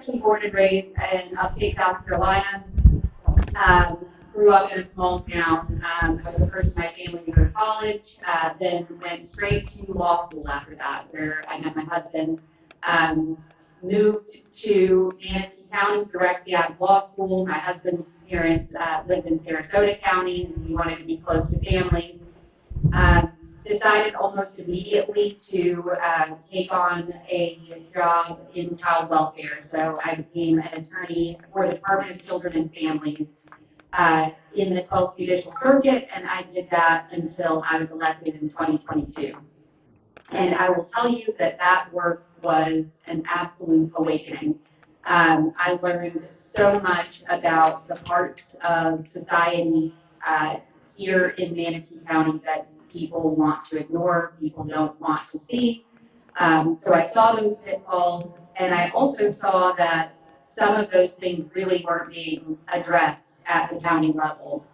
actually born and raised in upstate South Carolina. Grew up in a small town. I was the first in my family to go to college, then went straight to law school after that, where I met my husband. Um, Moved to Manatee County directly out of law school. My husband's parents lived in Sarasota County, and we wanted to be close to family. Um, Decided almost immediately to take on a job in child welfare. So I became an attorney for the Department of Children and Families in the 12th Judicial Circuit, and I did that until I was elected in 2022. And I will tell you that that work was an absolute awakening. I learned so much about the parts of society here in Manatee County that people want to ignore, people don't want to see. So I saw those pitfalls, and I also saw that some of those things really weren't being addressed at the county level.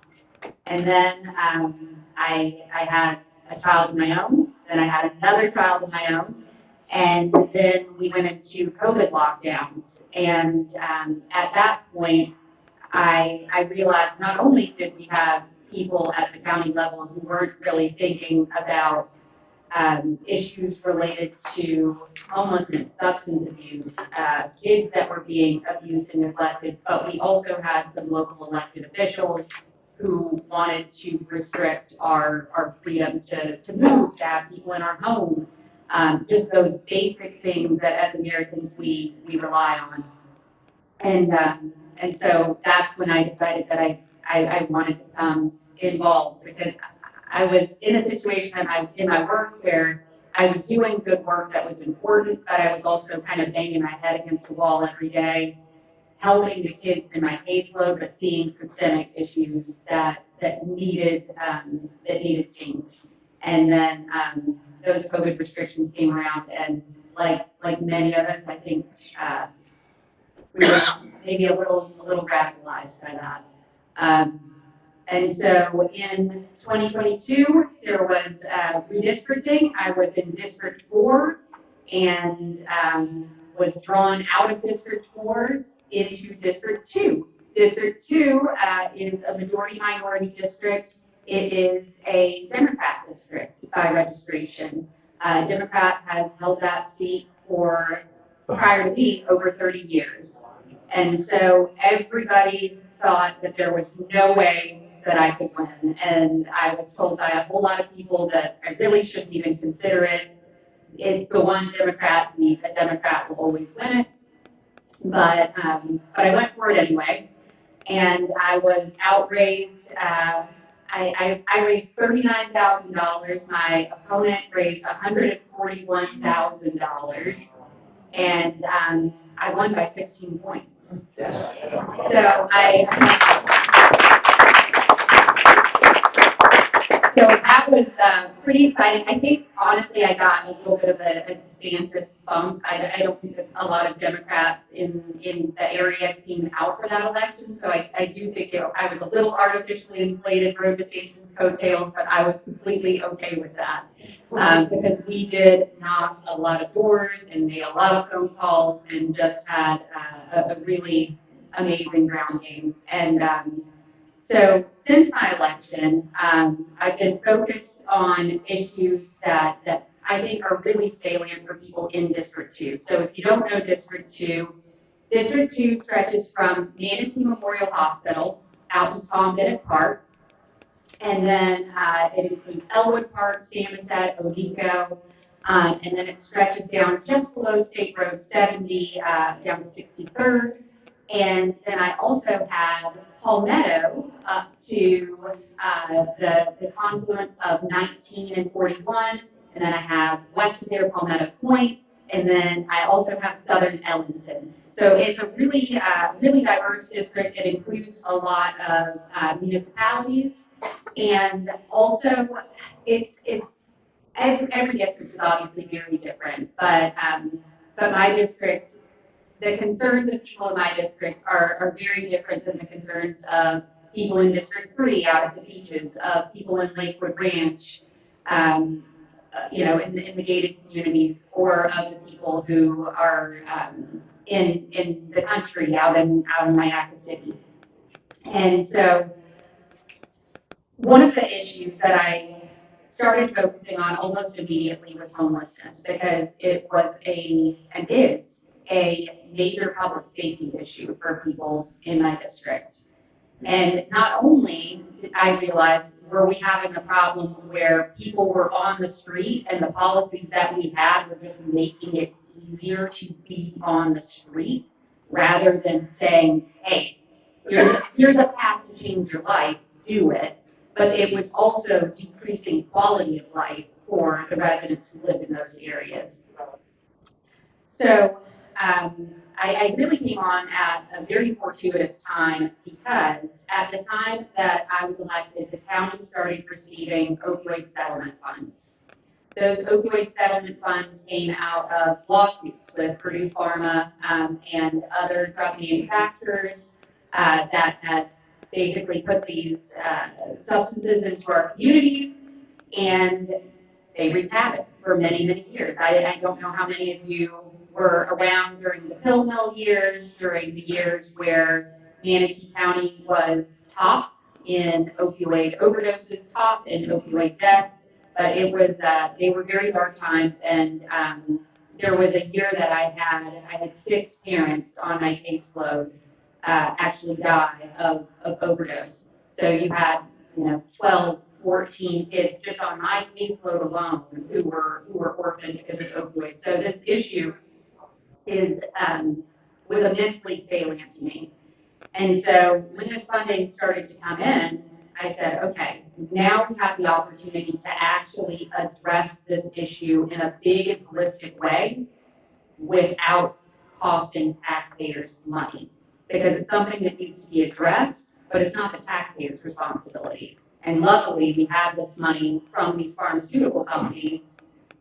And then I had a child of my own, then I had another child of my own, and then we went into COVID lockdowns. And at that point, I realized not only did we have people at the county level who weren't really thinking about issues related to homelessness, substance abuse, kids that were being abused and neglected, but we also had some local elected officials who wanted to restrict our freedom to move, to have people in our home, just those basic things that as Americans we rely on. And so that's when I decided that I wanted to become involved, because I was in a situation in my work where I was doing good work that was important, but I was also kind of banging my head against a wall every day, helping the kids in my caseload, but seeing systemic issues that needed change. And then those COVID restrictions came around, and like many of us, I think we were maybe a little radicalized by that. And so in 2022, there was redistricting. I was in District 4 and was drawn out of District 4 into District 2. District 2 is a majority minority district. It is a Democrat district by registration. Democrat has held that seat for, prior to me, over 30 years. And so everybody thought that there was no way that I could win. And I was told by a whole lot of people that I really shouldn't even consider it. It's the one Democrat seat. A Democrat will always win it. But I went for it anyway. And I was outraised. I raised $39,000. My opponent raised $141,000. And I won by 16 points. So that was pretty exciting. I think, honestly, I got a little bit of a DeSantis bump. I don't think that a lot of Democrats in the area came out for that election. So I do think I was a little artificially inflated, rode DeSantis' coattails, but I was completely okay with that. Because we did knock a lot of doors and made a lot of phone calls and just had a really amazing ground game. And so since my election, I've been focused on issues that I think are really salient for people in District 2. So if you don't know District 2 stretches from Manatee Memorial Hospital out to Tom Bennett Park. And then it includes Elwood Park, Samoset, Odico, and then it stretches down just below State Road 70 down to 63rd. And then I also have Palmetto up to the confluence of 19 and 41. And then I have west of there Palmetto Point. And then I also have southern Ellington. So it's a really diverse district. It includes a lot of municipalities. And also, it's every district is obviously very different, but my district, the concerns of people in my district are very different than the concerns of people in District 3 out at the beaches, of people in Lakewood Ranch, in the gated communities, or of the people who are in the country out in Mayaca City. And so one of the issues that I started focusing on almost immediately was homelessness, because it was and is a major public safety issue for people in my district. And not only did I realize were we having a problem where people were on the street and the policies that we had were just making it easier to be on the street rather than saying, hey, here's a path to change your life, do it. But it was also decreasing quality of life for the residents who lived in those areas. So I really came on at a very fortuitous time, because at the time that I was elected, the county started receiving opioid settlement funds. Those opioid settlement funds came out of lawsuits with Purdue Pharma and other drug manufacturers that had basically put these substances into our communities, and they wreaked havoc for many, many years. I don't know how many of you were around during the pill mill years, during the years where Manatee County was top in opioid overdoses, top in opioid deaths, but it was, they were very dark times, and there was a year that I had 6 parents on my caseload actually die of overdose. So you had, 12, 14 kids just on my caseload alone who were orphaned because of opioids. So this issue was immensely salient to me. And so when this funding started to come in, I said, okay, now we have the opportunity to actually address this issue in a big and holistic way without costing taxpayers money. Because it's something that needs to be addressed, but it's not the taxpayers' responsibility. And luckily, we have this money from these pharmaceutical companies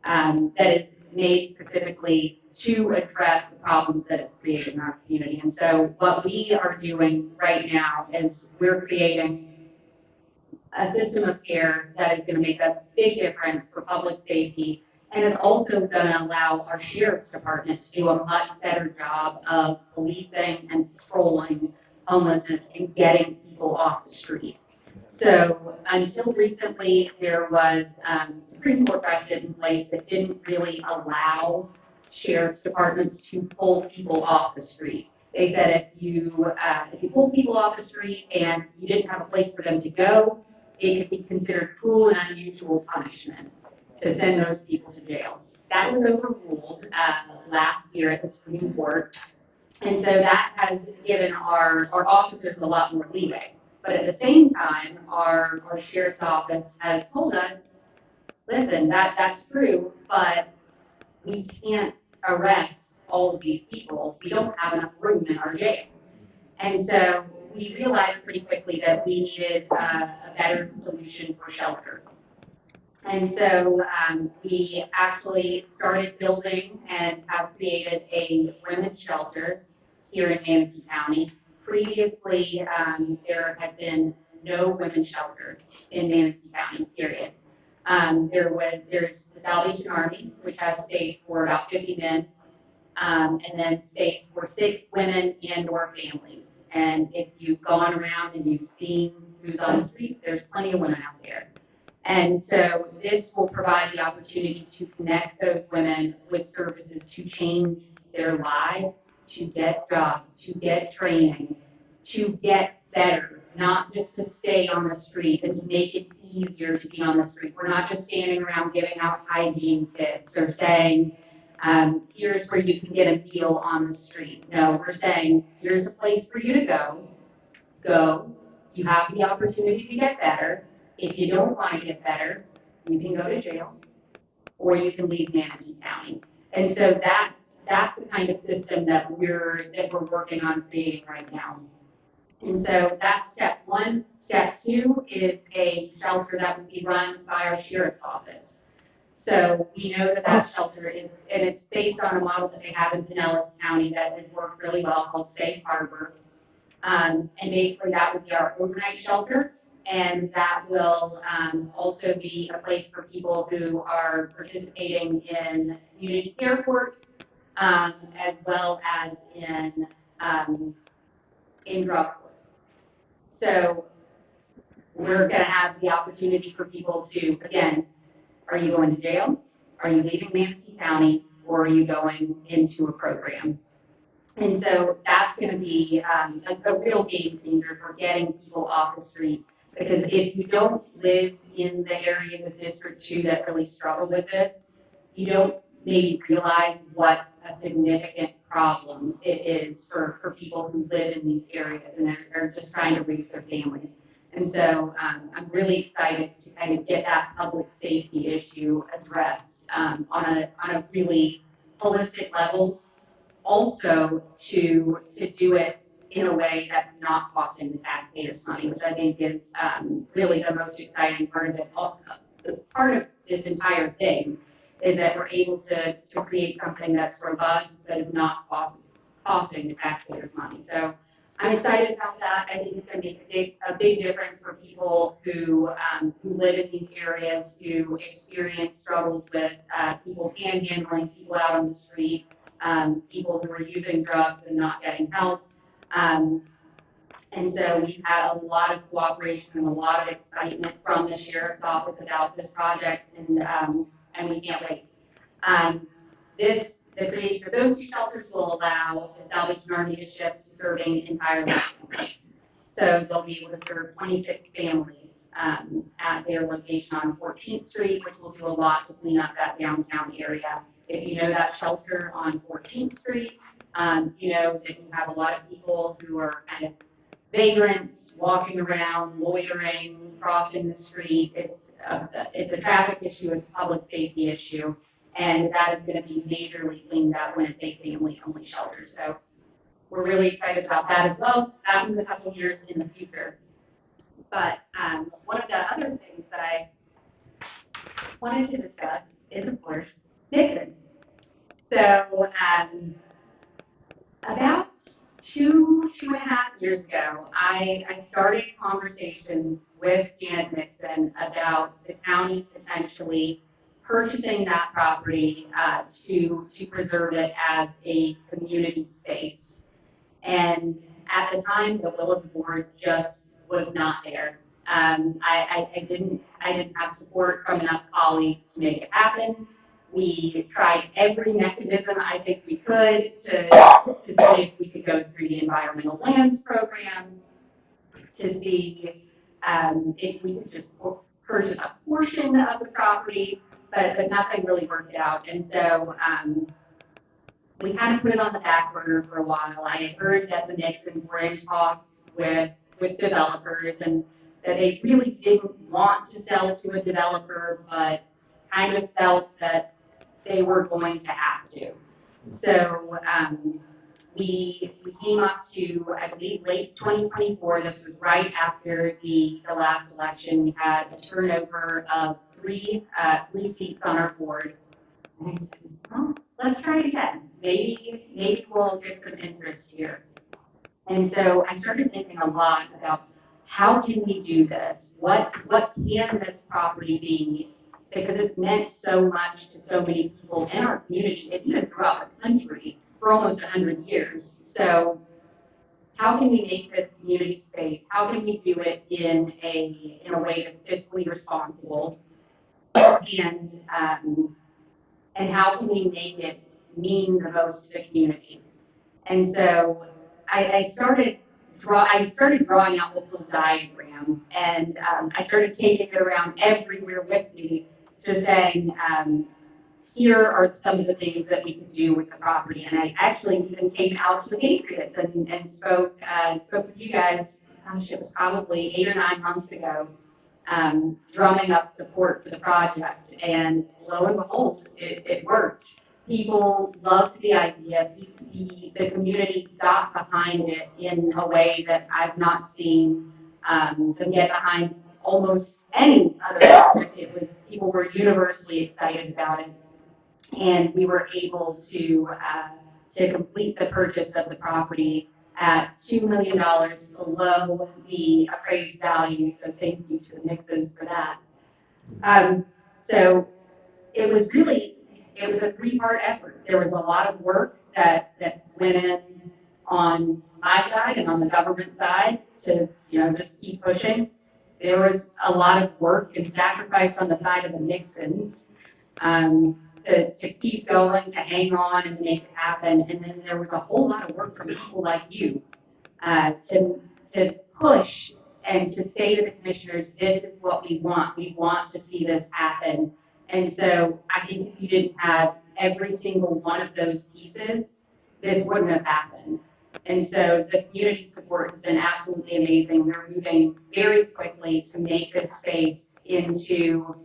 that is made specifically to address the problems that it's created in our community. And so what we are doing right now is we're creating a system of care that is going to make a big difference for public safety, and it's also going to allow our sheriff's department to do a much better job of policing and patrolling homelessness and getting people off the street. So until recently, there was Supreme Court precedent in place that didn't really allow sheriff's departments to pull people off the street. They said if you pull people off the street and you didn't have a place for them to go, it could be considered cruel and unusual punishment to send those people to jail. That was overruled last year at the Supreme Court, and so that has given our officers a lot more leeway. But at the same time, our sheriff's office has told us, listen, that's true, but we can't arrest all of these people. We don't have enough room in our jail. And so we realized pretty quickly that we needed a better solution for shelter. And so we actually started building and have created a women's shelter here in Manatee County. Previously, there has been no women's shelter in Manatee County, period. There's the Salvation Army, which has space for about 50 men, and then space for 6 women and/or families. And if you've gone around and you've seen who's on the street, there's plenty of women out there. And so this will provide the opportunity to connect those women with services to change their lives, to get jobs, to get training, to get better, not just to stay on the street, and to make it easier to be on the street. We're not just standing around giving out hygiene kits or saying, here's where you can get a meal on the street. No, we're saying, here's a place for you to go. Go. You have the opportunity to get better. If you don't want to get better, you can go to jail, or you can leave Manatee County. And so that's the kind of system that we're working on creating right now. And so that's step 1. Step 2 is a shelter that would be run by our sheriff's office. So we know that shelter is, and it's based on a model that they have in Pinellas County that has worked really well called Safe Harbor. And basically that would be our overnight shelter, and that will also be a place for people who are participating in community care work, as well as in drug court. So we're going to have the opportunity for people to, again, are you going to jail? Are you leaving Manatee County? Or are you going into a program? And so that's going to be a real game changer for getting people off the street. Because if you don't live in the areas of District 2 that really struggle with this, you don't maybe realize what a significant problem it is for people who live in these areas and are just trying to raise their families. And so I'm really excited to kind of get that public safety issue addressed on a really holistic level. Also to do it in a way that's not costing the taxpayers money, which I think is really the most exciting part of it. The part of this entire thing is that we're able to create something that's robust but is not costing the taxpayers money. So I'm excited about that. I think it's going to make a big difference for people who live in these areas, who experience struggles with people panhandling, people out on the street, people who are using drugs and not getting help. And so we've had a lot of cooperation and a lot of excitement from the sheriff's office about this project, and we can't wait. The creation of those two shelters will allow the Salvation Army to shift to serving entirely families. So they'll be able to serve 26 families at their location on 14th Street, which will do a lot to clean up that downtown area. If you know that shelter on 14th Street, you know that you have a lot of people who are kind of vagrants walking around, loitering, crossing the street. It's a traffic issue, it's a public safety issue, and that is going to be majorly cleaned up when it's a family-only shelter. So we're really excited about that as well. That one's a couple years in the future. But one of the other things that I wanted to discuss is, of course, Nixon. So about two and a half years ago, I started conversations with Janet Nixon about the county potentially purchasing that property to preserve it as a community space. And at the time, the will of the board just was not there. I didn't have support from enough colleagues to make it happen. We tried every mechanism I think we could to see if we could go through the environmental lands program, to see if we could just purchase a portion of the property, but nothing really worked out. And so we kind of put it on the back burner for a while. I had heard that the Nixons were in talks with developers and that they really didn't want to sell to a developer, but kind of felt that they were going to have to. So we came up to, I believe, late 2024. This was right after the last election. We had a turnover of three seats on our board. And I said, well, let's try it again. Maybe we'll get some interest here. And so I started thinking a lot about how can we do this? What can this property be? Because it's meant so much to so many people in our community, and even throughout the country for almost 100 years. So how can we make this community space? How can we do it in a way that's fiscally responsible? And how can we make it mean the most to the community? And so I started drawing out this little diagram, and I started taking it around everywhere with me, just saying, here are some of the things that we could do with the property. And I actually even came out to the Patriots and spoke with you guys. Gosh, it was probably 8 or 9 months ago, drumming up support for the project. And lo and behold, it worked. People loved the idea. The community got behind it in a way that I've not seen them get behind almost any other project. People were universally excited about it. And we were able to complete the purchase of the property at $2 million below the appraised value. So thank you to the Nixons for that. So it it was a three-part effort. There was a lot of work that went in on my side and on the government side to, just keep pushing. There was a lot of work and sacrifice on the side of the Nixons to keep going, to hang on and make it happen. And then there was a whole lot of work from people like you to push and to say to the commissioners, this is what we want. We want to see this happen. And so I think if you didn't have every single one of those pieces, this wouldn't have happened. And so the community support has been absolutely amazing. We're moving very quickly to make this space into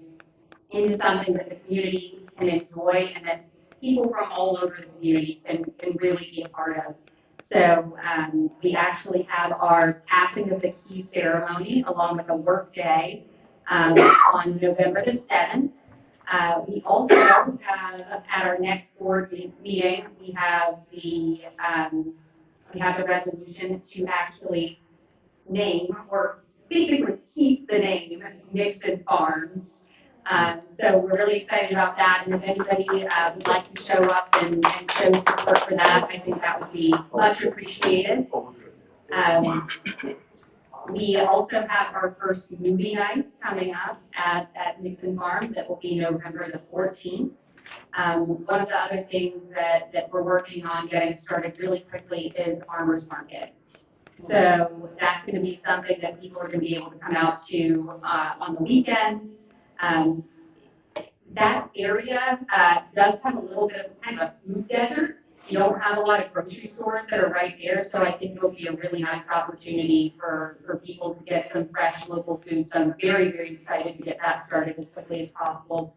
something that the community can enjoy and that people from all over the community can really be a part of. So we actually have our passing of the key ceremony along with a work day on November the 7th. We also have at our next board meeting, we have the resolution to actually name or basically keep the name Nixon Farms. So we're really excited about that, and if anybody would like to show up and show support for that, I think that would be much appreciated. We also have our first movie night coming up at Nixon Farms. That will be November the 14th. One of the other things that we're working on getting started really quickly is farmers market. So that's going to be something that people are going to be able to come out to on the weekends. That area does have a little bit of kind of a food desert. You don't have a lot of grocery stores that are right there, so I think it'll be a really nice opportunity for people to get some fresh local food. So I'm very, very excited to get that started as quickly as possible.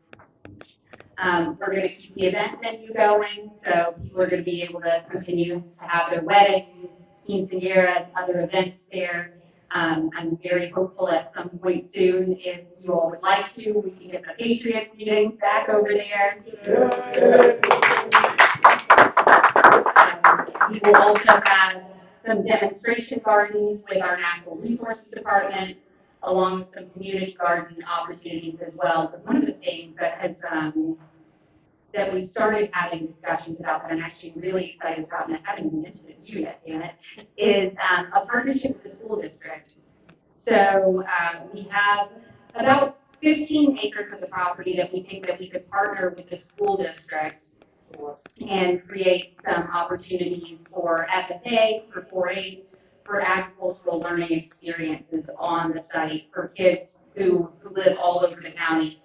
We're going to keep the event venue going, so people are going to be able to continue to have their weddings, quinceañeras, other events there. I'm very hopeful at some point soon, if you all would like to, we can get the Patriots meetings back over there. We will also have some demonstration gardens with our Natural Resources Department, along with some community garden opportunities as well. But one of the things that has that we started having discussions about that I'm actually really excited about, and I haven't even mentioned it to you yet, Janet, is a partnership with the school district. So we have about 15 acres of the property that we think that we could partner with the school district and create some opportunities for FFA, for 4-H, for agricultural learning experiences on the site for kids who live all over the county.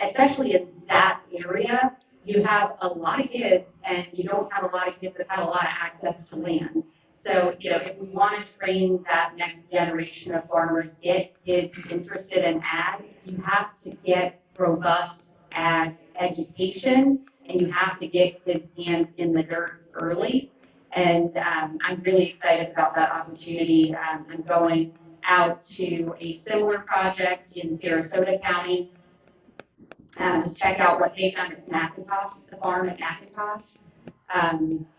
Especially in that area, you have a lot of kids and you don't have a lot of kids that have a lot of access to land. So, if we want to train that next generation of farmers, get kids interested in ag, you have to get robust ag education and you have to get kids' hands in the dirt early. And I'm really excited about that opportunity. I'm going out to a similar project in Sarasota County to check out what they've done at McIntosh, the farm at McIntosh.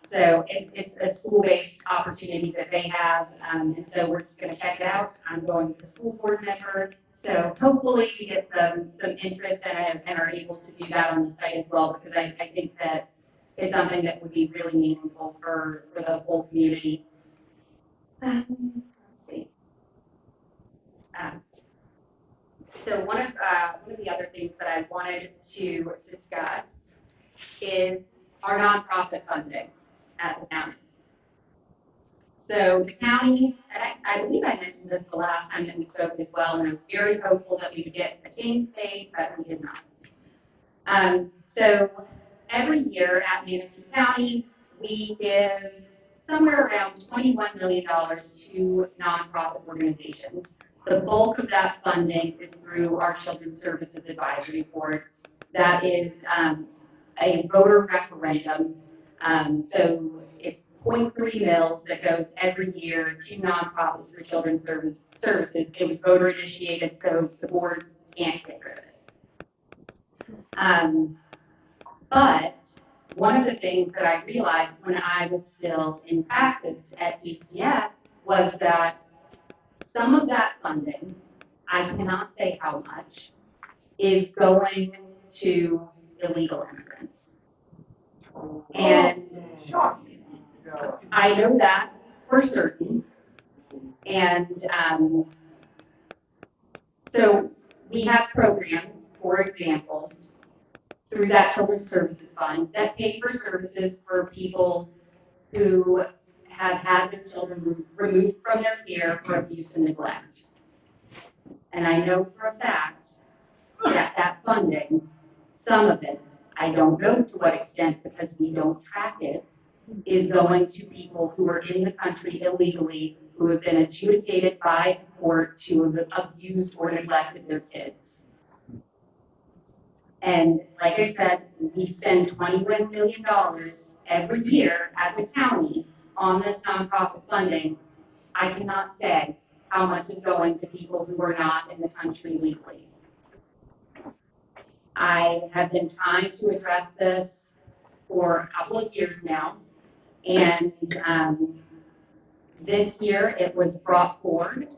So it's a school-based opportunity that they have, and so we're just going to check it out. I'm going with the school board member, so hopefully we get some interest and are able to do that on the site as well, because I think that it's something that would be really meaningful for the whole community. Let's see. So one of the other things that I wanted to discuss is our nonprofit funding at the county. So the county, and I believe I mentioned this the last time that we spoke as well, and I was very hopeful that we would get a change made, but we did not. So every year at Manatee County, we give somewhere around $21 million to nonprofit organizations. The bulk of that funding is through our Children's Services Advisory Board. That is a voter referendum. So it's 0.3 mils that goes every year to nonprofits for children's services. It was voter initiated, so the board can't get rid of it. But one of the things that I realized when I was still in practice at DCF was that some of that funding, I cannot say how much, is going to illegal immigrants. And I know that for certain. And so we have programs, for example, through that Children's Services Fund that pay for services for people who have had their children removed from their care for abuse and neglect. And I know for a fact that that funding, some of it, I don't know to what extent because we don't track it, is going to people who are in the country illegally, who have been adjudicated by the court to have abused or neglected their kids. And like I said, we spend $21 million every year as a county on this nonprofit funding. I cannot say how much is going to people who are not in the country legally. I have been trying to address this for a couple of years now, and this year it was brought forward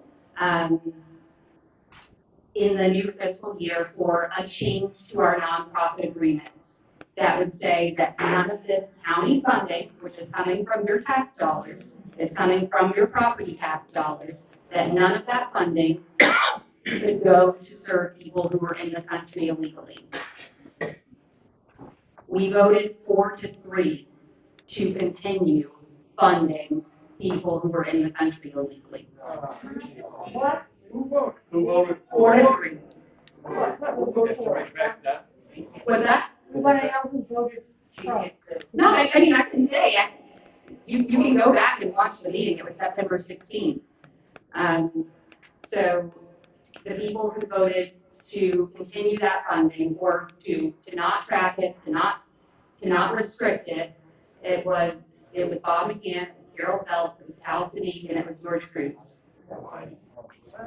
in the new fiscal year for a change to our nonprofit agreements that would say that none of this county funding, which is coming from your tax dollars, it's coming from your property tax dollars, that none of that funding could go to serve people who are in the country illegally. We voted 4-3 to continue funding people who were in the country illegally. What? Who voted? 4-3. What's that? We want to know who voted for. No, I mean, I can say, you can go back and watch the meeting. It was September 16th. So the people who voted to continue that funding or to not track it, to not restrict it, it was Bob McGann, it was Carol Phelps, it was Tal Siddiq, and it was George Cruz.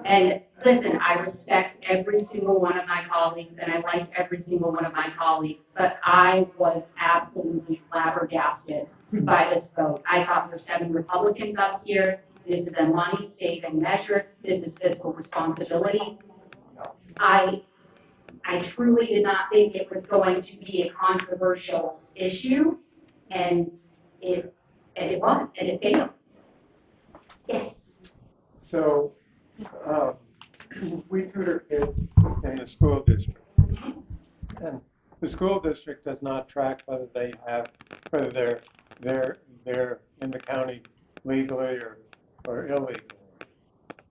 And listen, I respect every single one of my colleagues, and I like every single one of my colleagues, but I was absolutely flabbergasted by this vote. I thought there's 7 Republicans up here. This is a money-saving measure. This is fiscal responsibility. I truly did not think it was going to be a controversial issue, and it was, and it failed. Yes. So, we tutor kids in the school district. And the school district does not track whether they're in the county legally or illegally.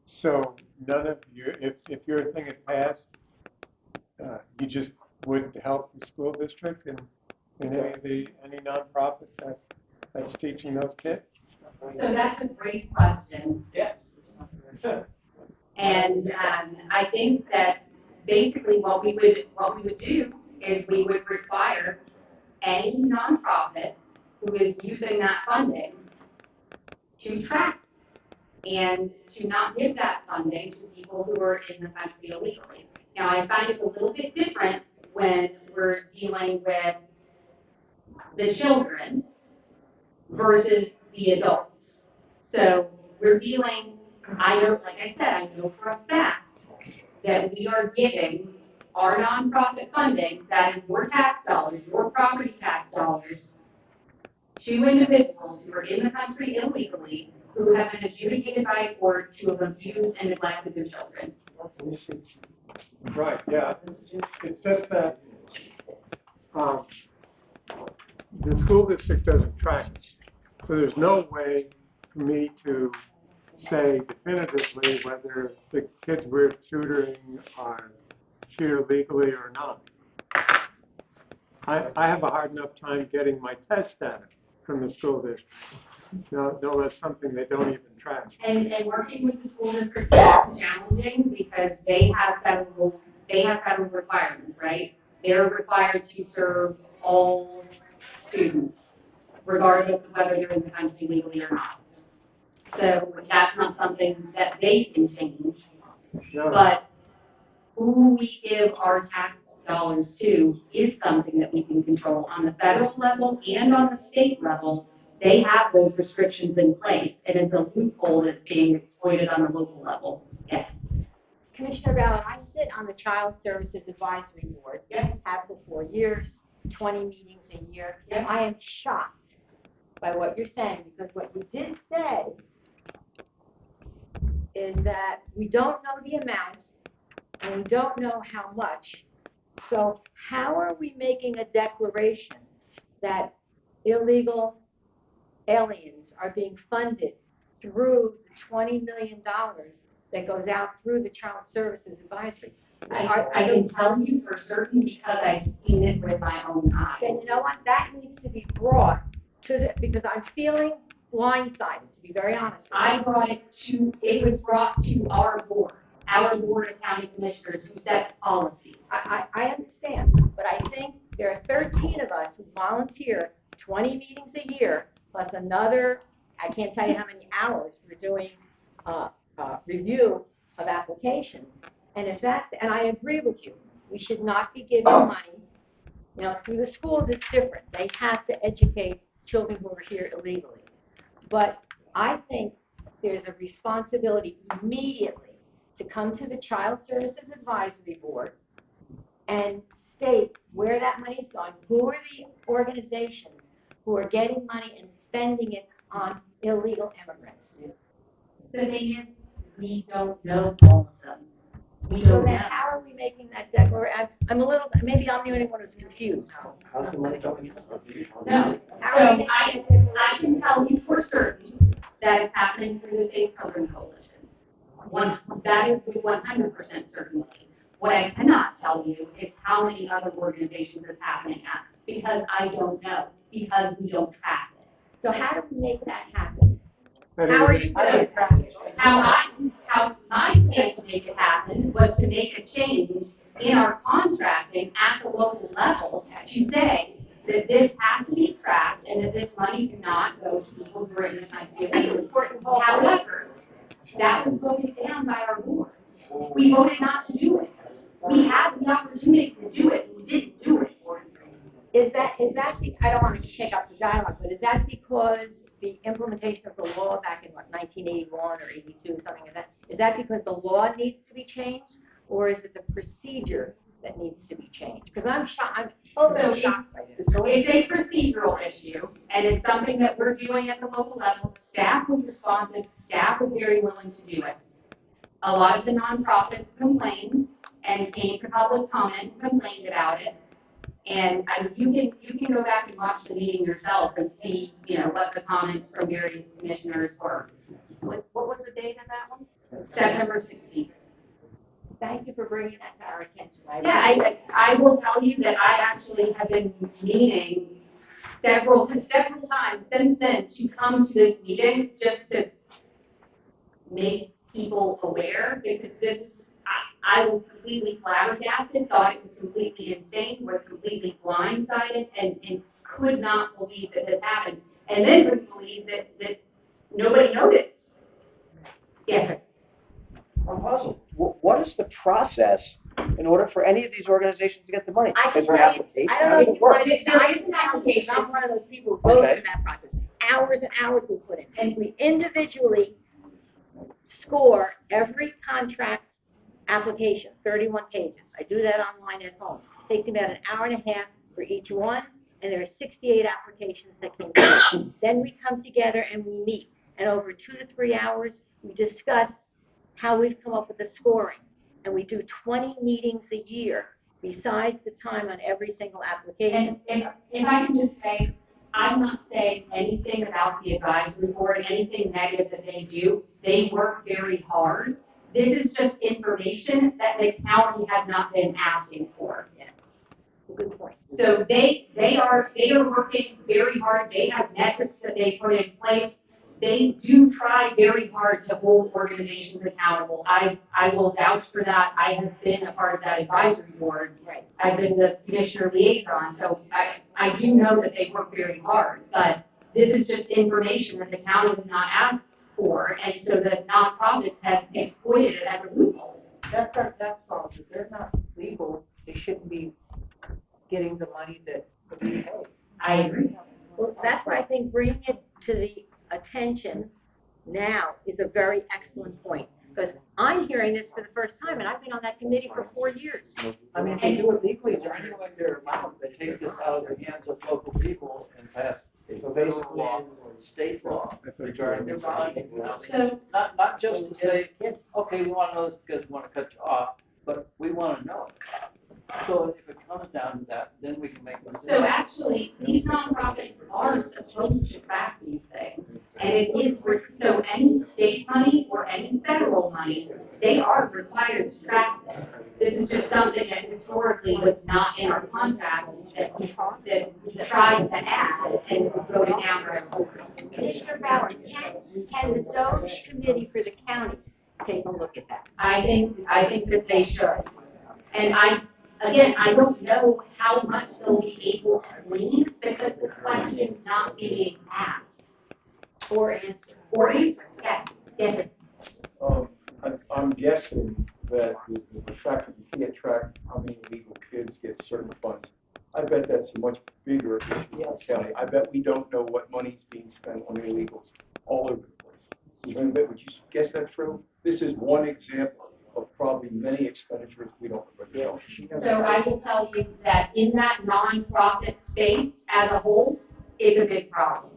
So none of you, if your thing had passed, you just wouldn't help the school district in any nonprofit that's teaching those kids? So that's a great question. Yes. And I think that basically what we would do is we would require any nonprofit who is using that funding to track and to not give that funding to people who are in the country illegally. Now, I find it a little bit different when we're dealing with the children versus the adults. So we're dealing, I know, like I said, I know for a fact that we are giving our nonprofit funding, that is your tax dollars, your property tax dollars, to individuals who are in the country illegally, who have been adjudicated by a court to have abused and neglected their children. Right, yeah. It's just that the school district doesn't track it. So there's no way for me to say definitively whether the kids we're tutoring are here legally or not. I have a hard enough time getting my test data from the school district. No, that's something they don't even track. And working with the school district is challenging because they have federal requirements, right? They're required to serve all students, regardless of whether they're in the country legally or not. So that's not something that they can change. No. But who we give our tax dollars to is something that we can control on the federal level and on the state level. They have those restrictions in place, and it's a loophole that's being exploited on the local level. Yes. Commissioner Ballard, I sit on the Child Services Advisory Board. Yes. Have for 4 years. 20 meetings a year. Yeah. I am shocked by what you're saying, because what you did say is that we don't know the amount and we don't know how much. So how are we making a declaration that illegal aliens are being funded through the $20 million that goes out through the Child Services Advisory? I can tell you for certain because I've seen it with my own eyes. Then you know what, that needs to be brought to the, because I'm feeling blindsided, to be very honest with you. It was brought to our board of county commissioners who sets policy. I understand, but I think there are 13 of us who volunteer 20 meetings a year, plus another, I can't tell you how many hours we're doing review of applications. And if that's, and I agree with you, we should not be giving money, you know, through the schools it's different. They have to educate children who are here illegally. But I think there's a responsibility immediately to come to the Child Services Advisory Board and state where that money is going, who are the organizations who are getting money and spending it on illegal immigrants. The thing is, we don't know all of them. We So don't then know. how are we making that declaration? I'm a little, maybe I'm the only one who's confused. How's the money going? No. How are we So making that declaration? I can tell you for certain that it's happening through the State Children Coalition. That is with 100% certainty. What I cannot tell you is how many other organizations it's happening at, because I don't know, because we don't track it. So how do we make that happen? But How are it- you going to track it? How my plan to make it happen was to make a change in our contracting at the local level to say that this has to be tracked and that this money cannot go to people who are in the country. However, that was voted down by our board. We voted not to do it. We had the opportunity to do it, we didn't do it. Is that, I don't want to take up the dialogue, but is that because the implementation of the law back in, what, 1981 or 82, something like that, is that because the law needs to be changed, or is it the procedure that needs to be changed? Because I'm shocked, I'm totally shocked by this. It's a procedural issue, and it's something that we're doing at the local level. Staff was responsive, staff was very willing to do it. A lot of the nonprofits complained and came to public comment and complained about it. And you can go back and watch the meeting yourself and see, you know, what the comments from various commissioners were. What was the date of that one? September 16th. Thank you for bringing that to our attention. Yeah, I will tell you that I actually have been meeting several times since then to come to this meeting just to make people aware, because I was completely flabbergasted, thought it was completely insane, was completely blindsided, and could not believe that this happened. And then couldn't believe that nobody noticed. Yes, sir. I'm puzzled. What is the process in order for any of these organizations to get the money? I can Is there an tell you, application? I don't How know does if it you want work? to, There is an application. I'm one of those people who goes Okay. through that process. Hours and hours we put in, and we individually score every contract application, 31 pages. I do that online at home. It takes me about an hour and a half for each one, and there are 68 applications that came through. Then we come together and we meet, and over 2 to 3 hours, we discuss how we've come up with the scoring. And we do 20 meetings a year, besides the time on every single application. And if I can just say, I'm not saying anything about the advisory board, anything negative that they do. They work very hard. This is just information that the county has not been asking for. Good point. So they are working very hard. They have metrics that they put in place. They do try very hard to hold organizations accountable. I will vouch for that. I have been a part of that advisory board. Right. I've been the commissioner liaison, so I do know that they work very hard. But this is just information that the county has not asked for, and so the nonprofits have exploited it as a loophole. That's false. If they're not legal, they shouldn't be getting the money that we pay. I agree. Well, that's why I think bringing it to the attention now is a very excellent point. Because I'm hearing this for the first time, and I've been on that committee for 4 years. I mean, if they do it legally, is there any way they're allowed to take this out of the hands of local people and pass a federal law or state law regarding their funding? So, Not just to say, okay, we want to know this because we want to cut you off, but we want to know. So if it comes down to that, then we can make a decision. so actually, these nonprofits are supposed to track these things. And it is, so any state money or any federal money, they are required to track this. This is just something that historically was not in our contracts that we tried to add and was going down our board. Commissioner Ballard, can the Doge Committee for the county take a look at that? I think that they should. And again, I don't know how much they'll be able to glean because the question's not being asked. Or answered, yes, sir. I'm guessing that the fact that you can't track how many illegal kids get certain funds, I bet that's a much bigger issue in the county. I bet we don't know what money's being spent on illegals all over the place. Would you guess that's true? This is one example of probably many expenditures we don't know. So I will tell you that in that nonprofit space as a whole is a big problem.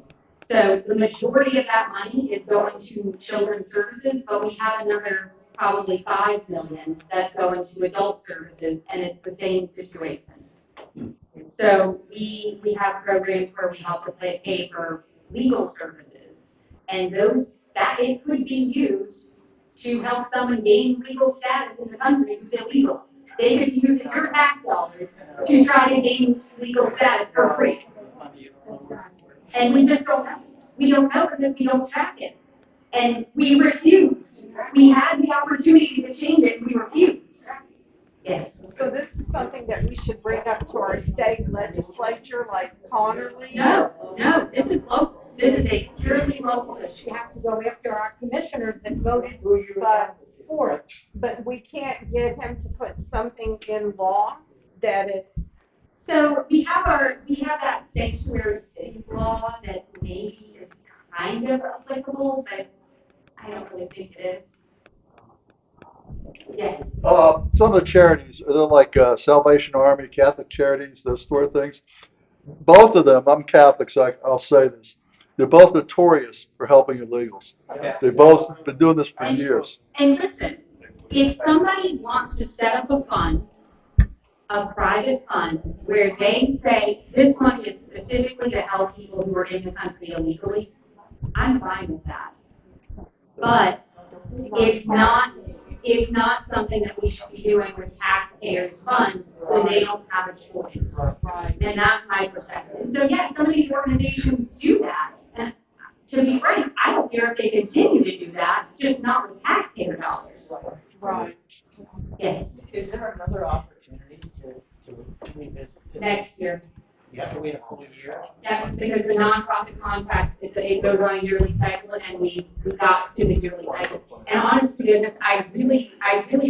So the majority of that money is going to children's services, but we have another probably 5 million that's going to adult services, and it's the same situation. So we have programs where we help to pay for legal services, and that it could be used to help someone gain legal status in the country who's illegal. They could be using your tax dollars to try to gain legal status for free. And we just don't know. We don't know because we don't track it. And we refused. We had the opportunity to change it, we refused. Yes. So this is something that we should bring up to our state legislature, like Connerly? No, this is local. This is a purely local issue. You have to go after our commissioners that voted for it. But we can't get him to put something in law that it, So we have that sanctuary city law that maybe is kind of applicable, but I don't really think it is. Yes. Some of the charities, they're like Salvation Army, Catholic Charities, those sort of things. Both of them, I'm Catholic, so I'll say this. They're both notorious for helping illegals. They've both been doing this for years. And listen, if somebody wants to set up a fund, a private fund, where they say this money is specifically to help people who are in the country illegally, I'm fine with that. But it's not something that we should be doing with taxpayers' funds when they don't have a choice. And that's my perspective. So yes, some of these organizations do that. And to be frank, I don't care if they continue to do that, just not with taxpayer dollars. right. Yes, Is there another opportunity to revisit this? next year. You have to wait a full year? Yeah, because the nonprofit contracts, it goes on a yearly cycle, and we got to the yearly cycle. And honest to goodness, I really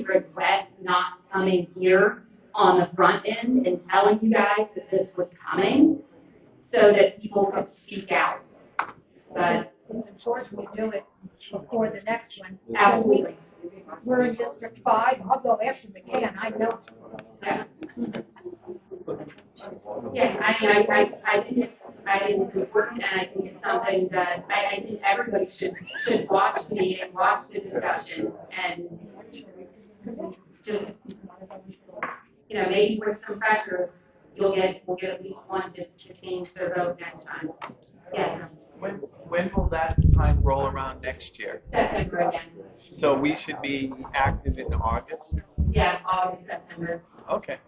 regret not coming here on the front end and telling you guys that this was coming, so that people could speak out. But It's important we do it before the next one. absolutely, We're in District 5, I'll go after McCann, I know. yeah. Yeah, I think it's important, and I think it's something that I think everybody should watch the meeting, watch the discussion, and just, maybe with some pressure, we'll get at least one to change their vote next time. Yeah, When will that time roll around next year? September again. So we should be active in August? Yeah, August, September. Okay.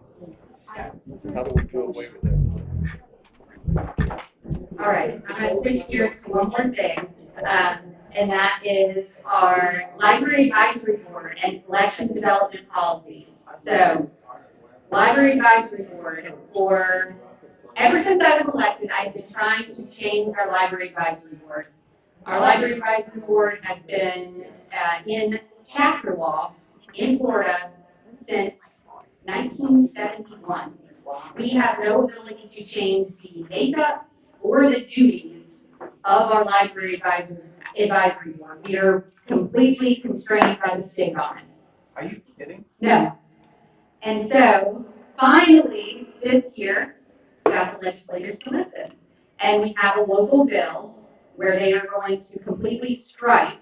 How do we do away with it? All right, I'm gonna switch gears to one more thing, and that is our library advisory board and collection development policies. So, library advisory board, ever since I was elected, I've been trying to change our library advisory board. Our library advisory board has been in chapter law in Florida since 1971. We have no ability to change the makeup or the duties of our library advisory advisory board. We are completely constrained by the state on it. Are you kidding? No. And so finally, this year, got the legislators to listen. And we have a local bill where they are going to completely strike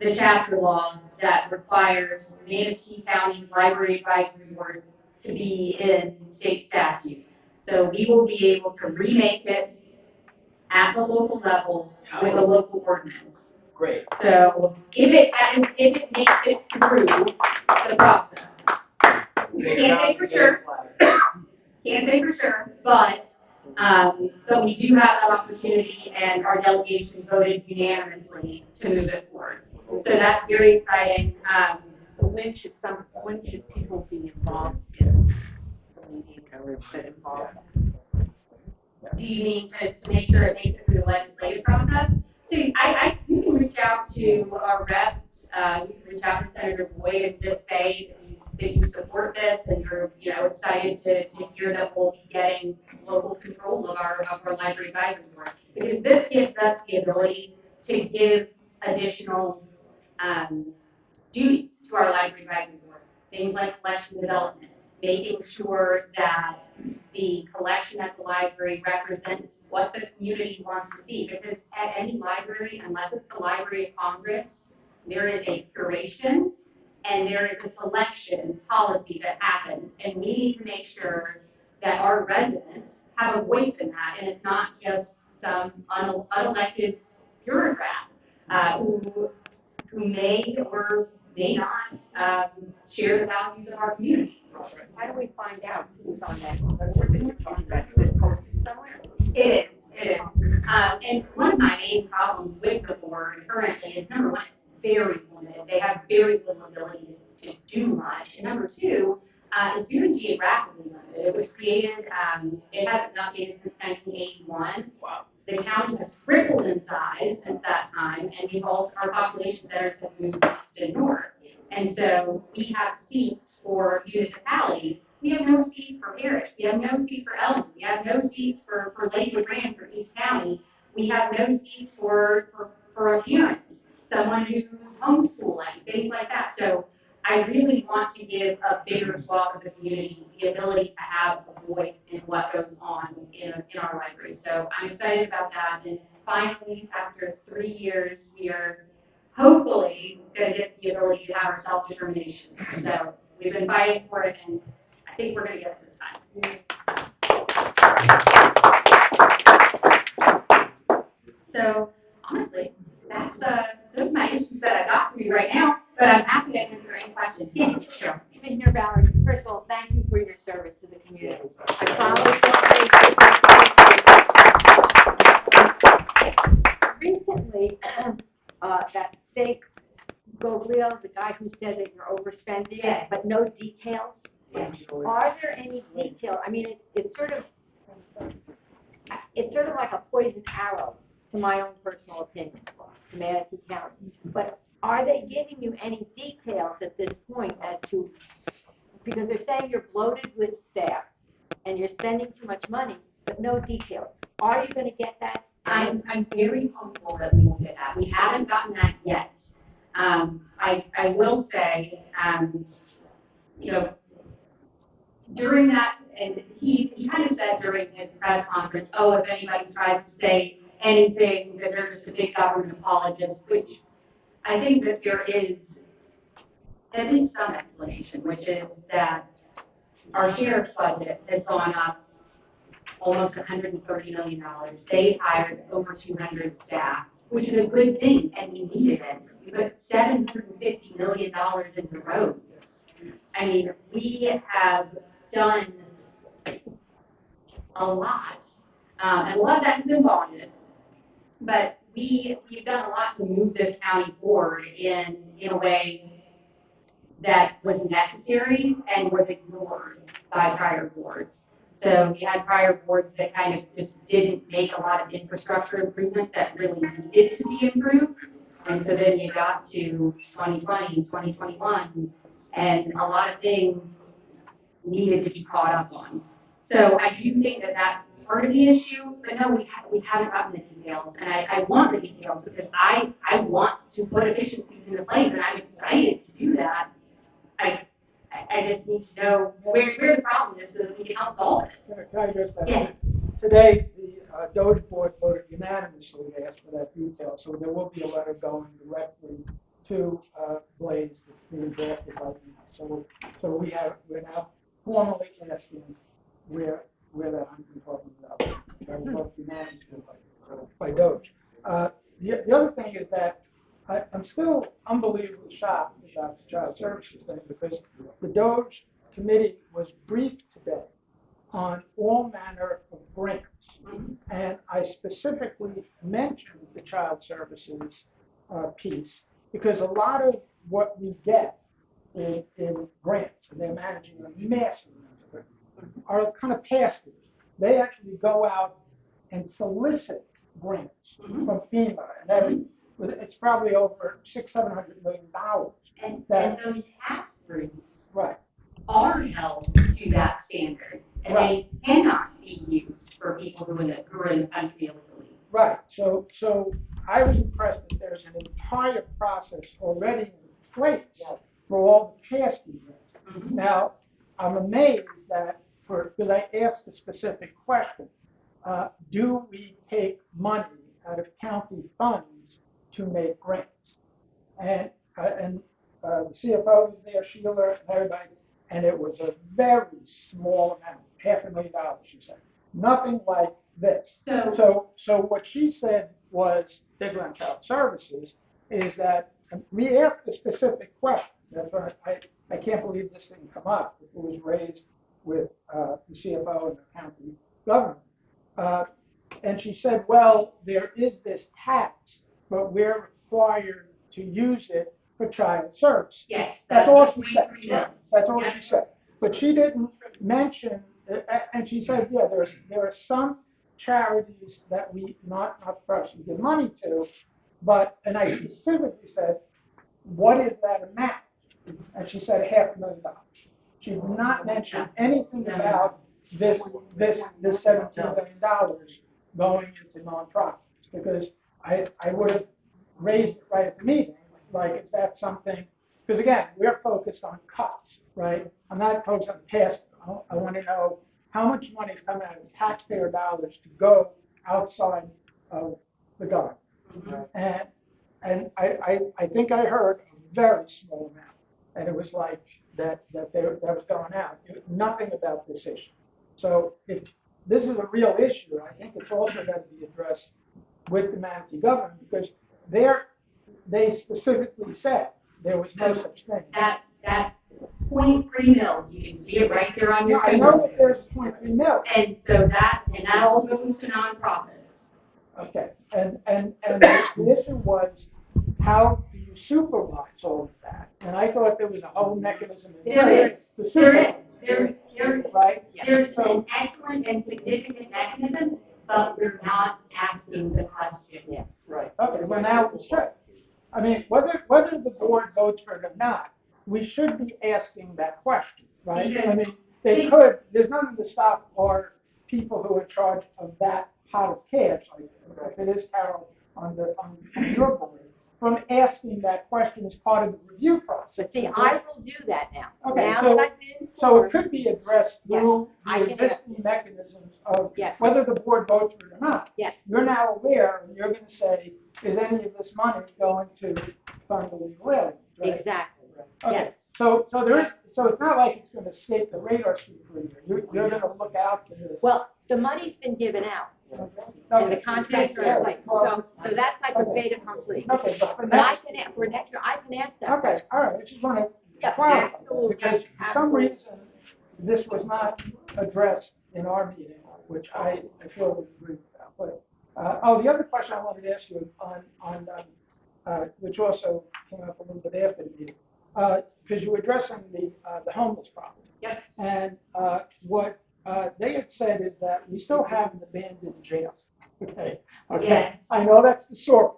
the chapter law that requires Manatee County Library Advisory Board to be in state statute. So we will be able to remake it at the local level with a local ordinance. Great. So if it makes it through the process. Can't say for sure. Can't say for sure, but we do have that opportunity, and our delegation voted unanimously to move it forward. So that's very exciting. So when should people be involved in the meeting that involve? Do you mean to make sure it makes it through the legislative process? So you can reach out to our reps, you can reach out to Senator Boyd and just say that you support this and you're excited to hear that we'll be getting local control of our library advisory board. Because this gives us the ability to give additional duties to our library advisory board. Things like collection development, making sure that the collection at the library represents what the community wants to see. Because at any library, unless it's the Library of Congress, there is a curation and there is a selection policy that happens. And we need to make sure that our residents have a voice in that, and it's not just some unelected bureaucrat who may or may not share the values of our community. How do we find out who's on that board that you're talking about? Is it posted somewhere? It is. And one of my main problems with the board currently is, number one, it's very limited. They have very little ability to do much. And number two, it's very geographically limited. It was created, it hasn't been updated since 1981. Wow. The county has tripled in size since that time, and our population centers have moved east and north. And so we have seats for municipalities. We have no seats for Parish. We have no seats for Ellen. We have no seats for Lakewood Ranch or East County. We have no seats for a parent, someone who's homeschooling, things like that. So I really want to give a bigger swath of the community the ability to have a voice in what goes on in our library. So I'm excited about that. And finally, after 3 years, we are hopefully going to get the ability to have our self-determination. So we've been fighting for it, and I think we're going to get it this time. So honestly, that's those are my issues that I've got for you right now, but I'm happy to answer any questions. Yes, sure. Commissioner Ballard, first of all, thank you for your service to the community. I promise. Recently, that steak Goglio, the guy who said that you're overspending, Yes. but no details. Yes. Are there any details? I mean, it's sort of like a poison arrow, to my own personal opinion, to Manatee County. But are they giving you any details at this point as to, because they're saying you're bloated with staff and you're spending too much money, but no details. Are you going to get that? I'm very hopeful that we will get that. We haven't gotten that yet. I will say, during that, and he kind of said during his press conference, oh, if anybody tries to say anything, that they're just a big government apologist, which I think that there is at least some explanation, which is that our sheriff's budget has gone up almost $130 million. They hired over 200 staff, which is a good thing, and we needed it. We put $750 million into roads. I mean, we have done a lot, and a lot of that has been bonded, but we've done a lot to move this county forward in a way that was necessary and was ignored by prior boards. So we had prior boards that kind of just didn't make a lot of infrastructure improvements that really needed to be improved. And so then you got to 2020, 2021, and a lot of things needed to be caught up on. So I do think that that's part of the issue, but no, we haven't gotten the details, and I want the details because I want to put efficiencies into place, and I'm excited to do that. I just need to know where the problem is so that we can help solve it. Can I address that? Yeah. Today, the Doge board voted unanimously to ask for that detail, so there will be a letter going directly to Blaze that's being drafted right now. So we're now formally asking where that $112 million was voted unanimously by Doge. The other thing is that I'm still unbelievably shocked about the child services thing because the Doge committee was briefed today on all manner of grants. And I specifically mentioned the child services piece because a lot of what we get in grants, and they're managing a massive amount of them, are kind of pass-throughs. They actually go out and solicit grants from FEMA, and it's probably over $600-700 million. And those pass-throughs Right. are held to that standard, and they cannot be used for people who are in the country illegally. Right. So I was impressed that there's an entire process already in place for all the pass-through grants. Now, I'm amazed that because I asked a specific question, do we take money out of county funds to make grants? And the CFO was there, Sheila, and everybody, and it was a very small amount, $500,000, she said. Nothing like this. So what she said was, bigger on child services, is that we asked a specific question. That's why I can't believe this didn't come up. It was raised with the CFO and the county government. And she said, well, there is this tax, but we're required to use it for child service. Yes. That's all she said. That's all she said. But she didn't mention, and she said, yeah, there are some charities that we not first we give money to, but, and I specifically said, what is that amount? And she said $500,000. She did not mention anything about this $17 million going into nonprofits, because I would have raised it right at the meeting, like, is that something, because again, we're focused on cuts, right? I'm not focused on pass-through. I want to know how much money is coming out of taxpayer dollars to go outside of the government. And I think I heard a very small amount, and it was like that was going out. Nothing about this issue. So if this is a real issue, I think it's also got to be addressed with the Manatee government, because they specifically said there was no such thing. That 0.3 mils, you can see it right there on your I know that there's 0.3 mil. And so that all goes to nonprofits. Okay, and the issue was, how do you supervise all of that? And I thought there was a whole mechanism in place to supervise. There's an excellent and significant mechanism, but we're not asking the question. Yeah. Right. Okay, well now we should. I mean, whether the board votes for it or not, we should be asking that question, right? I mean, there's nothing to stop our people who are in charge of that pot of cash, like if it is Carol on your board, from asking that question as part of the review process. But see, I will do that now. Okay, Now so, that I've been so it informed, could be addressed through I the can existing mechanisms of Yes. whether the board votes for it or not. Yes. You're now aware, and you're going to say, is any of this money going to fund the legal aliens, right? Exactly. Okay. Yes. So it's not like it's going to escape the radar screen for you. You're going to look out for this. Well, the money's been given out, Okay. and the contracts are in place, so that's like a fait accompli. Okay, but for But I next, can, for next year, I can ask that okay, question. all right, I just want to Yeah, clarify, absolutely, because for some absolutely. reason, this was not addressed in our meeting, which I feel we agree about. But, the other question I wanted to ask you on which also came up a little bit after the meeting, because you were addressing the homeless problem. Yep. And what they had said is that we still have an abandoned jail. Okay. Yes. I know that's the sort,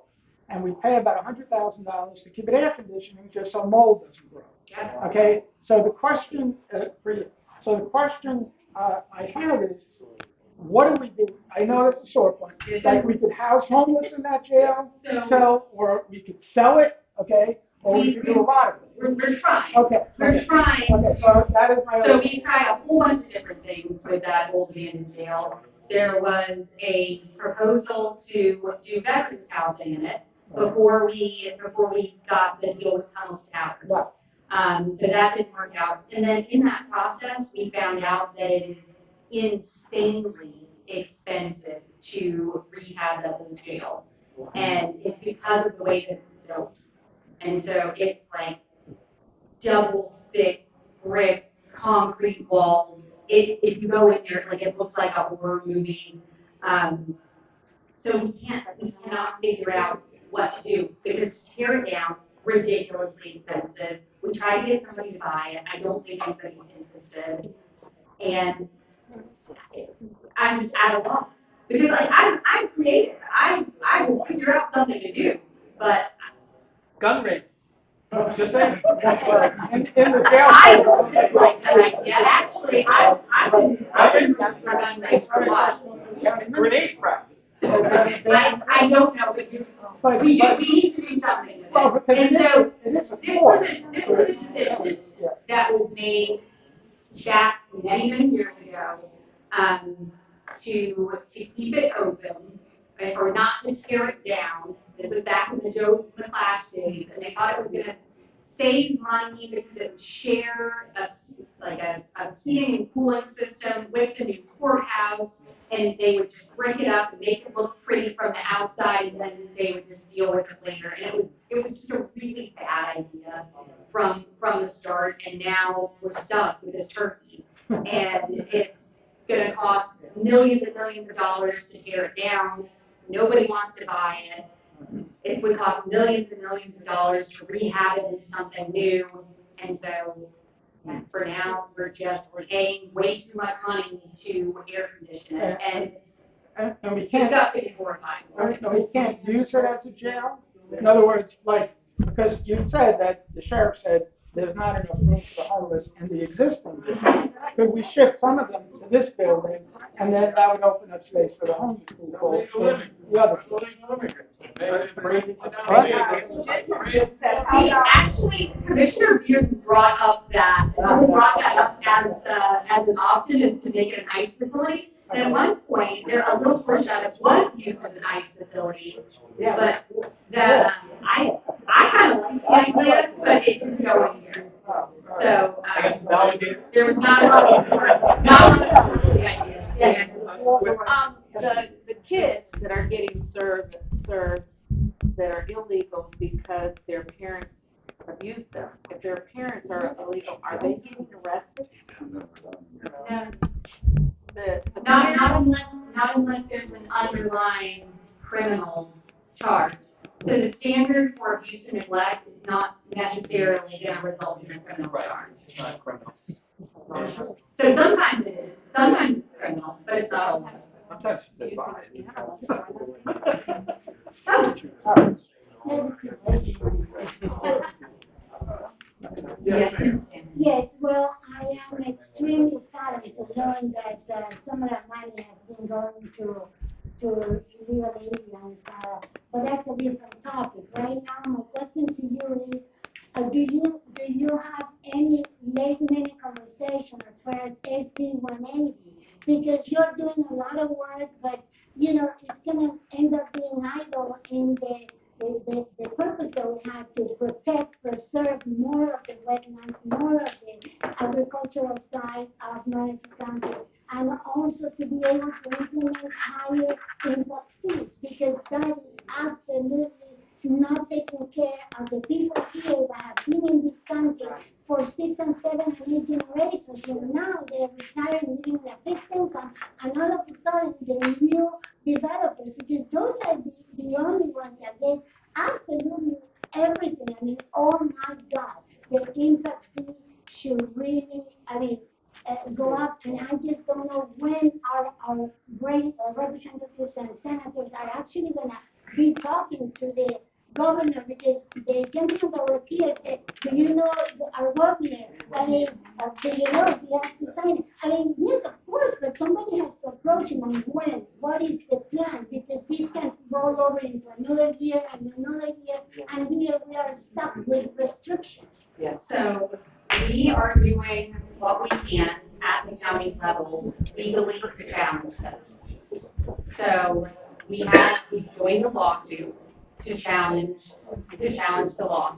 and we pay about $100,000 to keep it air conditioning just so mold doesn't grow. Yep. Okay. So the question for you, I have is, what do we do? I know that's a short one, like we could house homeless in that jail, so, or we could sell it, okay? Or we could do a lot of it. We're trying. Okay. We're trying. Okay, so that is my. So we tried a whole bunch of different things with that old abandoned jail. There was a proposal to do veterans housing in it before we got the deal with Tunnels Towers. Right. So that didn't work out. And then in that process, we found out that it is insanely expensive to rehab that old jail. And it's because of the way that it's built. And so it's like double thick brick concrete walls. If you go in there, like it looks like a horror movie. So we cannot figure out what to do because to tear it down, ridiculously expensive. We tried to get somebody to buy it. I don't think anybody's interested. And I'm just at a loss because like I'm creative. I will figure out something to do, but Gun range. Just saying. In the jail. I don't dislike that idea. Actually, I've been for gun range for a while. Grenade practice. I don't know, but we need to do something with Well, it. because And so it is a this court. was a decision that was made back many years ago, to keep it open, right, or not to tear it down. This was back in the Joe McClash days, and they thought it was gonna save money because it would share a heating and cooling system with the new courthouse, and they would just break it up and make it look pretty from the outside, and then they would just deal with it later. And it was just a really bad idea from the start, and now we're stuck with this turkey. And it's gonna cost millions and millions of dollars to tear it down. Nobody wants to buy it. It would cost millions and millions of dollars to rehab it into something new. And so for now, we're just paying way too much money to air condition it. And And we it's can't, disgusting and horrifying. and we can't use it as a jail. In other words, like, because you said that, the sheriff said, there's not enough room for the homeless in the existing jail. Could we shift some of them to this building, and then that would open up space for the homeless people, for the other. Actually, Commissioner Beard brought that up as an option, is to make it an ICE facility. And at one point, a little portion of it was used as an ICE facility, but that I kind of liked the idea, but it didn't go in here. So there was not enough support for the idea. Yeah. The kids that are getting served that are illegal because their parents abuse them. If their parents are illegal, are they getting arrested? Not unless there's an underlying criminal charge. So the standard for abuse and neglect is not necessarily going to result in a criminal charge. It's not criminal. So sometimes it is. Sometimes it's criminal, but it's not always. Sometimes it's advised. Yes, well, I am extremely saddened to learn that some of that money has been going to illegal aliens, but that's a different topic. Right now, my question to you is, do you have any late-minute conversation as far as SB 180? Because you're doing a lot of work, but it's gonna end up being idle in the purpose that we have to protect, preserve more of the wetlands, more of the agricultural side of Manatee County, and also to be able to implement higher impact fees, because that is absolutely not taking care of the people here that have been in this country for 6 and 7 and 8 generations, and now they're retired living in a fixed income, and all of a sudden the new developers, because those are the only ones that get absolutely everything. I mean, oh my God, the impact fee should really, go up, and I just don't know when our great representatives and senators are actually gonna be talking to the governor, because the gentleman that was here said, do you know our governor? Do you know if he has to sign it? Yes, of course, but somebody has to approach him and when, what is the plan? Because this can roll over into another year and another year, and here we are stuck with restrictions. Yes. So we are doing what we can at the county level legally to challenge this. So we joined the lawsuit to challenge the law.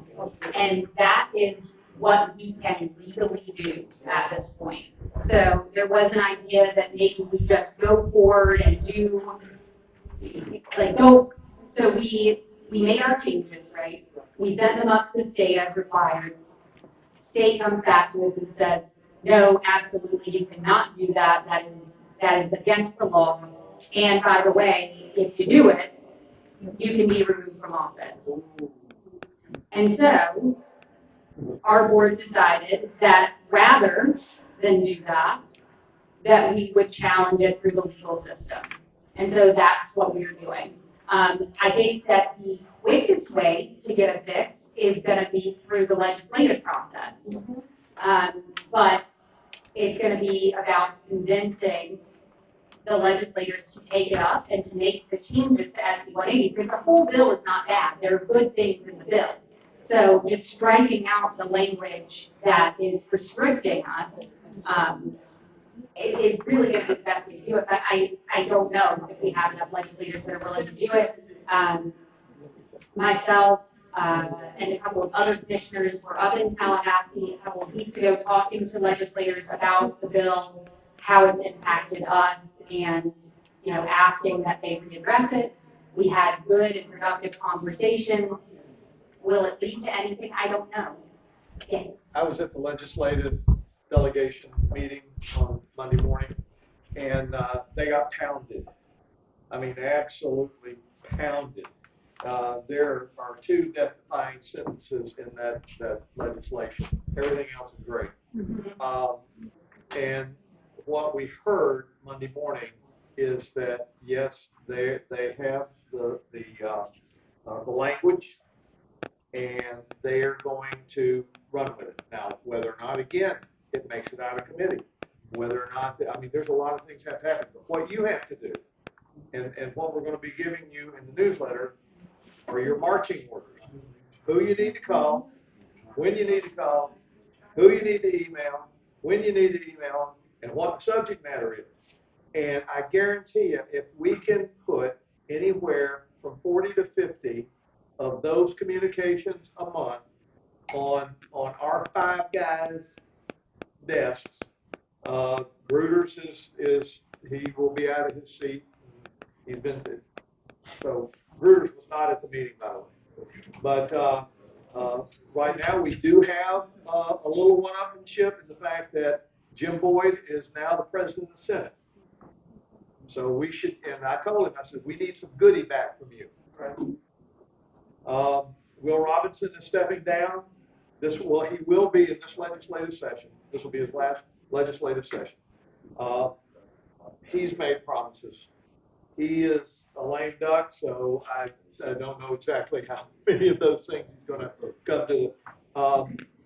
And that is what we can legally do at this point. So there was an idea that maybe we just go forward and do, so we made our changes, right? We sent them up to the state as required. State comes back to us and says, no, absolutely, you cannot do that. That is against the law. And by the way, if you do it, you can be removed from office. And so our board decided that rather than do that, that we would challenge it through the legal system. And so that's what we're doing. I think that the quickest way to get a fix is going to be through the legislative process. But it's going to be about convincing the legislators to take it up and to make the changes to SB 180, because the whole bill is not bad. There are good things in the bill. So just striking out the language that is restricting us is really going to be the best way to do it. But I don't know if we have enough legislators that are willing to do it. Myself and a couple of other commissioners were up in Tallahassee a couple of weeks ago talking to legislators about the bill, how it's impacted us, and asking that they readdress it. We had good and productive conversation. Will it lead to anything? I don't know. Yes. I was at the legislative delegation meeting on Monday morning, and they got pounded. I mean, absolutely pounded. There are 2 death-defying sentences in that legislation. Everything else is great. And what we heard Monday morning is that yes, they have the language, and they are going to run with it. Now, whether or not, again, it makes it out of committee, whether or not, I mean, there's a lot of things have to happen. But what you have to do, and what we're going to be giving you in the newsletter, are your marching orders. Who you need to call, when you need to call, who you need to email, when you need to email, and what the subject matter is. And I guarantee you, if we can put anywhere from 40 to 50 of those communications a month on our 5 guys' desks, Gruters is he will be out of his seat. He's been to, so Gruters was not at the meeting, by the way. But right now we do have a little one-upmanship in the fact that Jim Boyd is now the president of the Senate. So we should, and I told him, I said, we need some goodie back from you. Will Robinson is stepping down. He will be in this legislative session. This will be his last legislative session. He's made promises. He is a lame duck, so I don't know exactly how many of those things he's going to come to.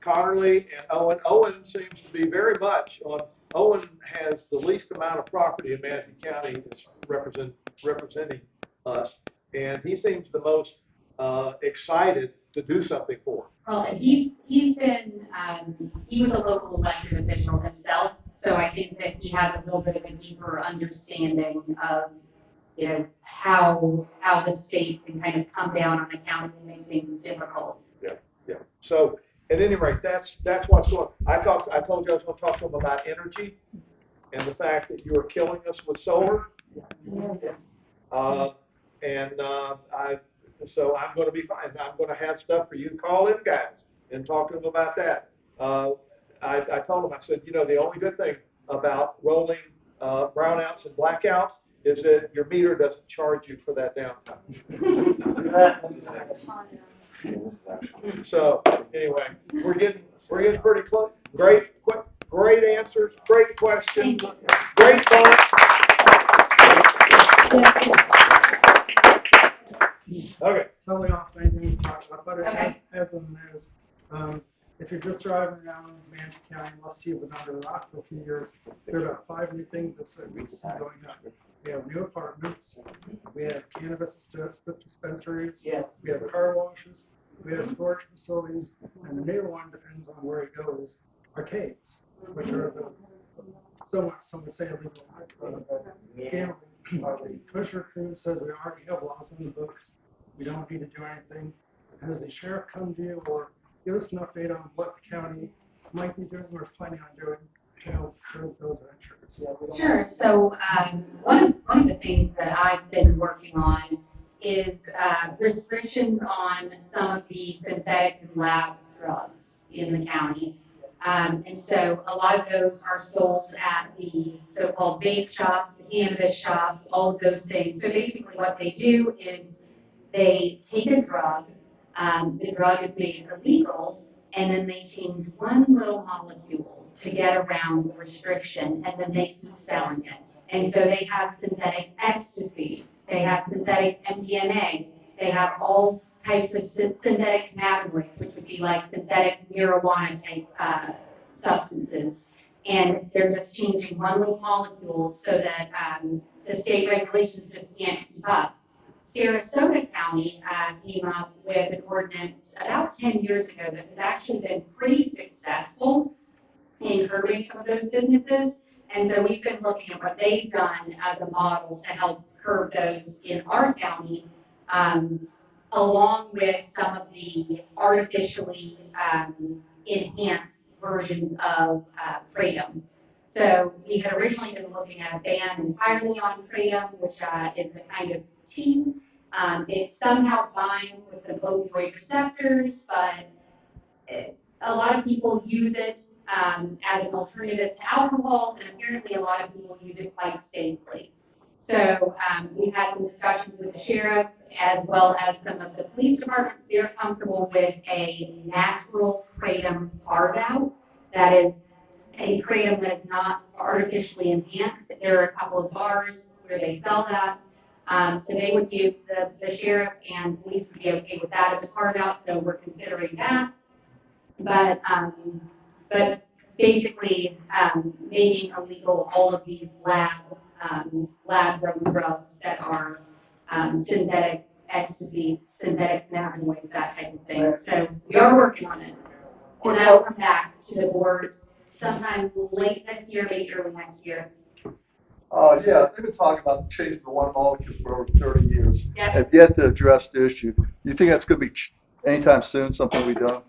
Connerly and Owen. Owen seems to be very much on. Owen has the least amount of property in Manatee County that's representing us, and he seems the most excited to do something for him. Well, and he's been he was a local elected official himself, so I think that he has a little bit of a deeper understanding of how the state can kind of come down on the county and make things difficult. Yeah. So at any rate, that's what's going on. I told you I was going to talk to him about energy and the fact that you are killing us with solar. So I'm going to be fine. I'm going to have stuff for you to call in, guys, and talk to them about that. I told him, I said, the only good thing about rolling brownouts and blackouts is that your meter doesn't charge you for that downtime. So anyway, we're getting pretty close. Great answers, great questions, great thoughts. Okay. Totally off anything you talked about, but Okay. as one knows, if you're just driving around Manatee County, unless you've been under a rock for a few years, there are about 5 new things that we see going up. We have new apartments, we have cannabis dispensaries, we have car washes, we have storage facilities, and the new one depends on where it goes, arcades, which are the somewhat, some would say illegal gambling. The Commissioner Cruz says we already have laws in the books, we don't need to do anything. Has the sheriff come to you or give us an update on what the county might be doing or is planning on doing to help curb those ventures? Sure. So one of the things that I've been working on is restrictions on some of the synthetic and lab drugs in the county. And so a lot of those are sold at the so-called vape shops, the cannabis shops, all of those things. So basically what they do is they take a drug, the drug is made illegal, and then they change one little molecule to get around the restriction, and then they keep selling it. And so they have synthetic ecstasy, they have synthetic MDMA, they have all types of synthetic cannabinoids, which would be like synthetic marijuana type substances. And they're just changing one little molecule so that the state regulations just can't keep up. Sarasota County came up with an ordinance about 10 years ago that has actually been pretty successful in curbing some of those businesses. And so we've been looking at what they've done as a model to help curb those in our county, along with some of the artificially enhanced versions of kratom. So we had originally been looking at a ban entirely on kratom, which is a kind of tea. It somehow binds with some opioid receptors, but a lot of people use it as an alternative to alcohol, and apparently a lot of people use it quite safely. So we've had some discussions with the sheriff as well as some of the police departments. They're comfortable with a natural kratom carve-out. That is a kratom that is not artificially enhanced. There are a couple of bars where they sell that. So they would be, the sheriff and police would be okay with that as a carve-out, so we're considering that. But basically making illegal all of these lab-grown drugs that are synthetic ecstasy, synthetic cannabinoids, that type of thing. So we are working on it. And that'll come back to the board sometime late this year, maybe early next year. Yeah, they've been talking about changing the one molecule for over 30 years. Yep. Have yet to address the issue. Do you think that's going to be anytime soon, something we done?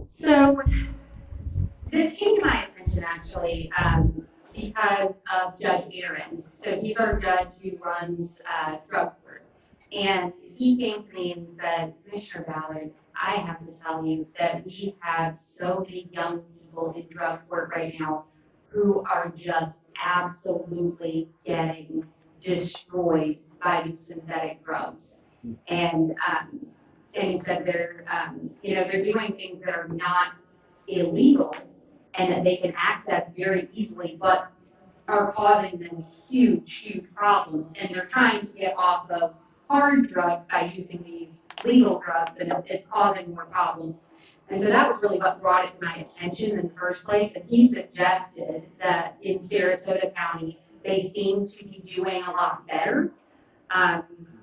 So this came to my attention actually because of Judge Aaron. So he's our judge who runs drug court. And he came to me and said, Commissioner Ballard, I have to tell you that we have so many young people in drug court right now who are just absolutely getting destroyed by these synthetic drugs. And he said they're doing things that are not illegal and that they can access very easily, but are causing them huge problems. And they're trying to get off of hard drugs by using these legal drugs, and it's causing more problems. And so that was really what brought it to my attention in the first place. And he suggested that in Sarasota County, they seem to be doing a lot better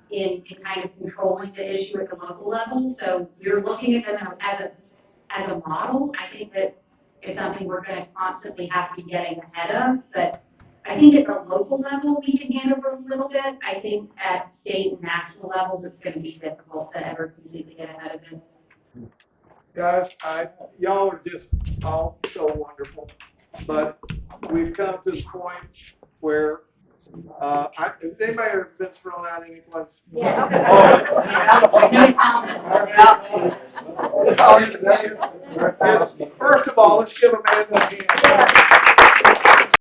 in kind of controlling the issue at the local level. So you're looking at them as a model. I think that it's something we're going to constantly have to be getting ahead of. But I think at the local level, we can handle it a little bit. I think at state and national levels, it's going to be difficult to ever completely get ahead of it. Guys, y'all are just all so wonderful, but we've come to the point where, has anybody ever been thrown out any place? Yeah. It's, first